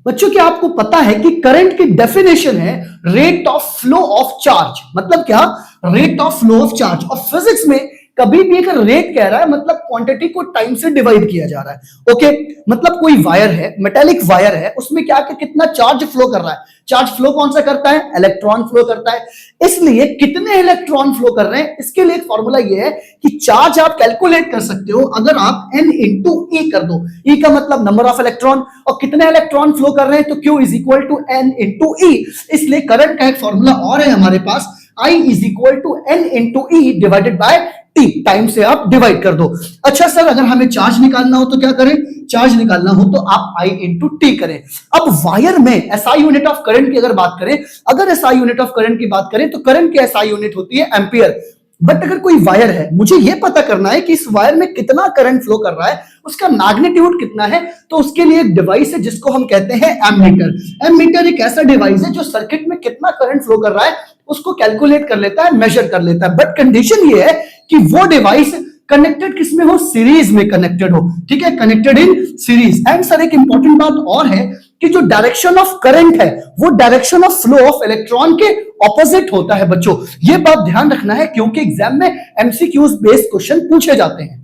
बच्चों क्या आपको पता है कि करंट की डेफिनेशन है rate of flow of charge. मतलब क्या? Rate of flow of charge. और फिजिक्स में कभी भी अगर रेट कह रहा है मतलब क्वांटिटी को टाइम से डिवाइड किया जा रहा है। ओके, मतलब कोई वायर है, मेटेलिक वायर है, उसमें क्या कितना चार्ज फ्लो कर रहा है। चार्ज फ्लो कौन सा करता है? इलेक्ट्रॉन फ्लो करता है। इसलिए कितने इलेक्ट्रॉन फ्लो कर रहे हैं इसके लिए एक फॉर्मूला ये है कि चार्ज आप कैलकुलेट कर सकते हो अगर आप n इंटू ई कर दो। ई का मतलब नंबर ऑफ इलेक्ट्रॉन, और कितने इलेक्ट्रॉन फ्लो कर रहे हैं तो Q is equal to n into e. इसलिए करंट का एक फॉर्मूला और है हमारे पास, I is equal to n into e divided by t. Time से आप डिवाइड कर दो। अच्छा सर, अगर हमें चार्ज निकालना हो तो क्या करें? चार्ज निकालना हो तो आप I इंटू टी करें। अब वायर में SI यूनिट ऑफ करंट की अगर बात करें, अगर SI यूनिट ऑफ करंट की बात करें तो करंट की SI यूनिट होती है एम्पियर। बट अगर कोई वायर है, मुझे यह पता करना है कि इस वायर में कितना करंट फ्लो कर रहा है, उसका मैग्नीट्यूड कितना है, तो उसके लिए एक डिवाइस है जिसको हम कहते हैं एमीटर। एमीटर एक ऐसा डिवाइस है जो सर्किट में कितना करंट फ्लो कर रहा है उसको कैलकुलेट कर लेता है, मेजर कर लेता है। बट कंडीशन ये है कि वो डिवाइस कनेक्टेड किसमें हो? सीरीज में कनेक्टेड हो। ठीक है, connected in series. And sir एक इंपॉर्टेंट बात और है कि जो डायरेक्शन ऑफ करंट है वो direction of flow of electron के ऑपोजिट होता है। बच्चों ये बात ध्यान रखना है क्योंकि एग्जाम में एमसीक्यूज बेस्ड क्वेश्चन पूछे जाते हैं।